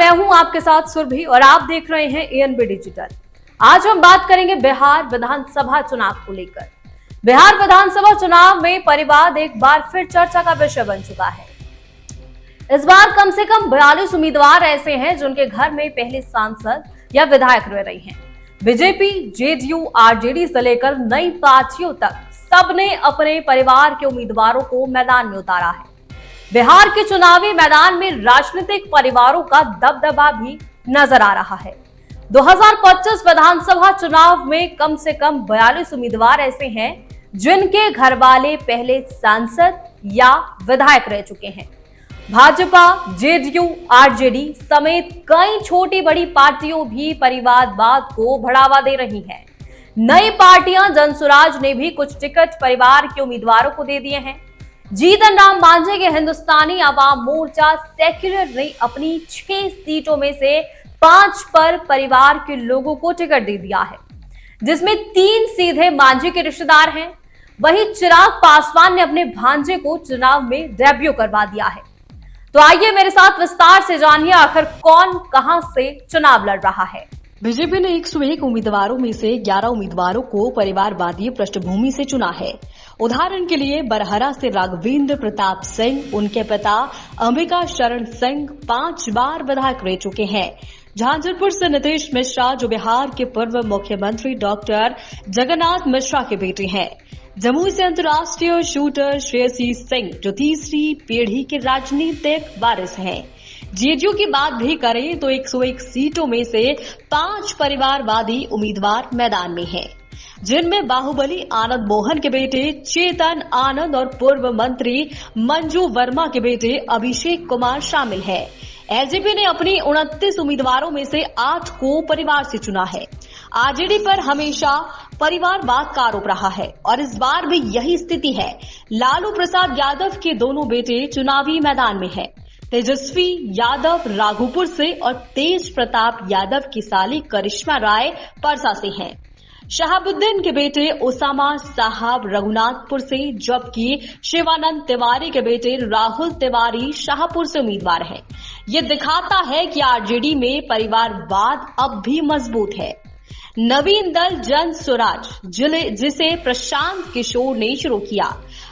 मैं हूं आपके साथ सुरभि और आप देख रहे हैं एएनबी डिजिटल। आज हम बात करेंगे बिहार विधानसभा चुनाव को लेकर। बिहार विधानसभा चुनाव में परिवार एक बार फिर चर्चा का विषय बन चुका है। इस बार कम से कम 42 उम्मीदवार ऐसे हैं जिनके घर में पहले सांसद या विधायक रह रहे हैं। बीजेपी, जेडीयू, आरजेडी से लेकर नई पार्टियों तक सबने अपने परिवार के उम्मीदवारों को मैदान में उतारा है। बिहार के चुनावी मैदान में राजनीतिक परिवारों का दबदबा भी नजर आ रहा है। 2025 विधानसभा चुनाव में कम से कम 42 उम्मीदवार ऐसे हैं जिनके घर वाले पहले सांसद या विधायक रह चुके हैं। भाजपा, जेडीयू, आरजेडी समेत कई छोटी बड़ी पार्टियों भी परिवारवाद को बढ़ावा दे रही हैं। नई पार्टियां जनसुराज ने भी कुछ टिकट परिवार के उम्मीदवारों को दे दिए हैं। जीतन राम मांझी के हिंदुस्तानी आवाम मोर्चा सेक्युलर ने अपनी 6 सीटों में से 5 पर परिवार के लोगों को टिकट दे दिया है, जिसमें 3 सीधे मांझी के रिश्तेदार हैं। वहीं चिराग पासवान ने अपने भांजे को चुनाव में डेब्यू करवा दिया है। तो आइए मेरे साथ विस्तार से जानिए आखिर कौन कहां से चुनाव लड़ रहा है। बीजेपी ने 101 उम्मीदवारों में से 11 उम्मीदवारों को परिवारवादी पृष्ठभूमि से चुना है। उदाहरण के लिए बरहरा से राघवेंद्र प्रताप सिंह, उनके पिता अंबिका शरण सिंह 5 बार विधायक रह चुके हैं। झांझरपुर से नीतीश मिश्रा, जो बिहार के पूर्व मुख्यमंत्री डॉक्टर जगन्नाथ मिश्रा के बेटे हैं। जमुई से अंतर्राष्ट्रीय शूटर श्रेयसी सिंह, जो तीसरी पीढ़ी के राजनीतिक वारिस हैं। जेडीयू की बात भी करें तो 101 सीटों में से 5 परिवारवादी उम्मीदवार मैदान में हैं, जिनमें बाहुबली आनंद मोहन के बेटे चेतन आनंद और पूर्व मंत्री मंजू वर्मा के बेटे अभिषेक कुमार शामिल है। एलजेपी ने अपनी 29 उम्मीदवारों में से 8 को परिवार से चुना है। आरजेडी पर हमेशा परिवारवाद का आरोप रहा है और इस बार भी यही स्थिति है। लालू प्रसाद यादव के दोनों बेटे चुनावी मैदान में हैं। तेजस्वी यादव राघोपुर से और तेज प्रताप यादव की साली करिश्मा राय परसा से हैं। शहाबुद्दीन के बेटे ओसामा साहब रघुनाथपुर से, जबकि शिवानंद तिवारी के बेटे राहुल तिवारी शाहपुर से उम्मीदवार हैं। ये दिखाता है कि आरजेडी में परिवारवाद अब भी मजबूत है। नवीन दल जन स्वराज, जिसे प्रशांत किशोर ने शुरू किया,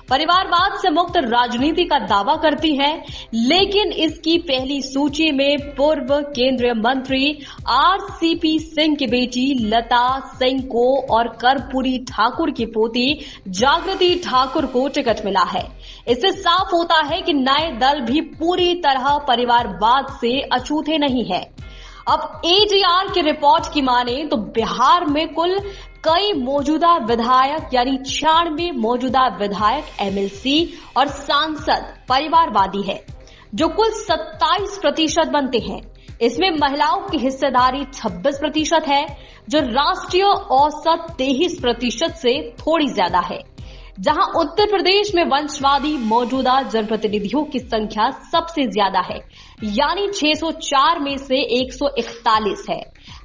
परिवारवाद से मुक्त राजनीति का दावा करती है, लेकिन इसकी पहली सूची में पूर्व केंद्रीय मंत्री आरसीपी सिंह की बेटी लता सिंह को और कर्पूरी ठाकुर की पोती जागृति ठाकुर को टिकट मिला है। इससे साफ होता है कि नए दल भी पूरी तरह परिवारवाद से अछूते नहीं है। अब एडीआर की रिपोर्ट की माने तो बिहार में कुल कई मौजूदा विधायक यानी 96 मौजूदा विधायक, एमएलसी और सांसद परिवारवादी है, जो कुल 27% बनते हैं। इसमें महिलाओं की हिस्सेदारी 26% है, जो राष्ट्रीय औसत 23% से थोड़ी ज्यादा है। जहां उत्तर प्रदेश में वंशवादी मौजूदा जनप्रतिनिधियों की संख्या सबसे ज्यादा है, यानी 604 में से 141 है।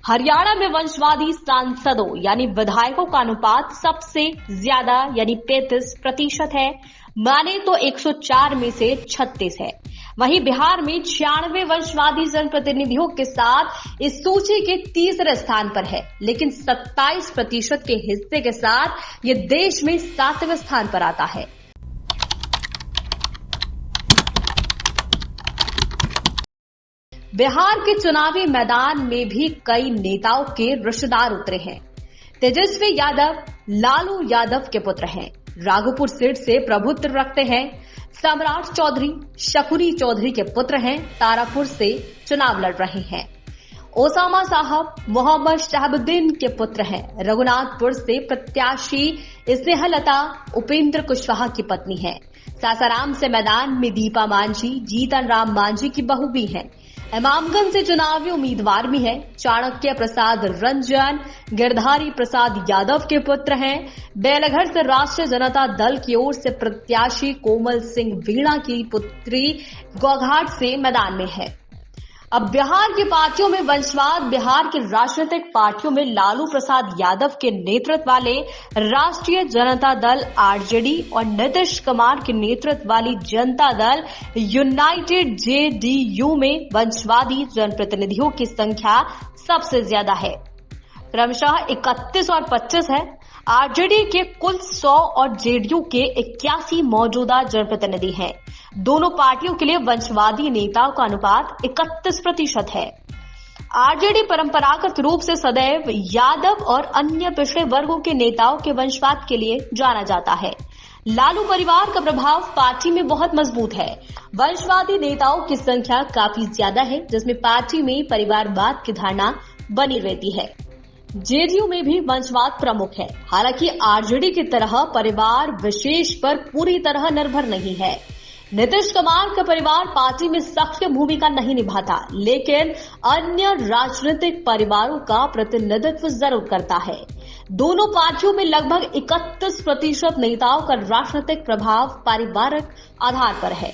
हरियाणा में वंशवादी सांसदों यानी विधायकों का अनुपात सबसे ज्यादा यानी 35% है, माने तो 104 में से 36 है। वहीं बिहार में 96 वंशवादी जनप्रतिनिधियों के साथ इस सूची के तीसरे स्थान पर है, लेकिन 27% के हिस्से के साथ ये देश में 7वें स्थान पर आता है। बिहार के चुनावी मैदान में भी कई नेताओं के रिश्तेदार उतरे हैं। तेजस्वी यादव लालू यादव के पुत्र हैं, राघोपुर सीट से प्रभुत्व रखते हैं। सम्राट चौधरी शकुनी चौधरी के पुत्र हैं, तारापुर से चुनाव लड़ रहे हैं। ओसामा साहब मोहम्मद शहाबुद्दीन के पुत्र हैं, रघुनाथपुर से प्रत्याशी स्नेहलता उपेंद्र कुशवाहा की पत्नी है। सासाराम से मैदान में दीपा मांझी जीतन राम मांझी की बहू भी है। इमामगंज से चुनावी उम्मीदवार भी है। चाणक्य प्रसाद रंजन गिरधारी प्रसाद यादव के पुत्र हैं। बेलघर से राष्ट्रीय जनता दल की ओर से प्रत्याशी कोमल सिंह वीणा की पुत्री गौघाट से मैदान में है। अब बिहार की पार्टियों में वंशवाद। बिहार की राजनीतिक पार्टियों में लालू प्रसाद यादव के नेतृत्व वाले राष्ट्रीय जनता दल आरजेडी और नीतीश कुमार के नेतृत्व वाली जनता दल यूनाइटेड जेडीयू में वंशवादी जनप्रतिनिधियों की संख्या सबसे ज्यादा है, क्रमशः 31 और 25 है। आरजेडी के कुल 100 और जेडीयू के 81 मौजूदा जनप्रतिनिधि हैं। दोनों पार्टियों के लिए वंशवादी नेताओं का अनुपात 31% है। आरजेडी परंपरागत रूप से सदैव यादव और अन्य पिछड़े वर्गों के नेताओं के वंशवाद के लिए जाना जाता है। लालू परिवार का प्रभाव पार्टी में बहुत मजबूत है। वंशवादी नेताओं की संख्या काफी ज्यादा है, जिसमें पार्टी में परिवारवाद की धारणा बनी रहती है। जेडीयू में भी वंशवाद प्रमुख है। हालांकि आरजेडी की तरह परिवार विशेष पर पूरी तरह निर्भर नहीं है। नीतीश कुमार का परिवार पार्टी में सक्रिय भूमिका नहीं निभाता, लेकिन अन्य राजनीतिक परिवारों का प्रतिनिधित्व जरूर करता है। दोनों पार्टियों में लगभग 31% नेताओं का राजनीतिक प्रभाव पारिवारिक आधार पर है।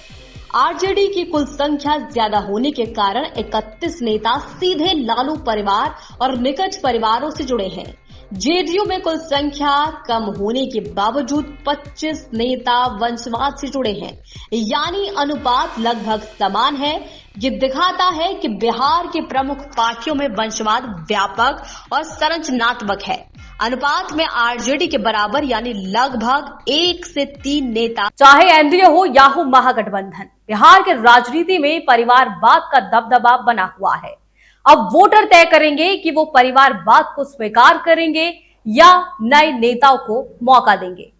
आरजेडी की कुल संख्या ज्यादा होने के कारण 31 नेता सीधे लालू परिवार और निकट परिवारों से जुड़े हैं। जेडीयू में कुल संख्या कम होने के बावजूद 25 नेता वंशवाद से जुड़े हैं, यानी अनुपात लगभग समान है। ये दिखाता है कि बिहार की प्रमुख पार्टियों में वंशवाद व्यापक और संरचनात्मक है। अनुपात में आरजेडी के बराबर, यानी लगभग 1 से 3 नेता। चाहे एनडीए हो या हो महागठबंधन, बिहार के राजनीति में परिवारवाद का दबदबा बना हुआ है। अब वोटर तय करेंगे कि वो परिवारवाद को स्वीकार करेंगे या नए नेताओं को मौका देंगे।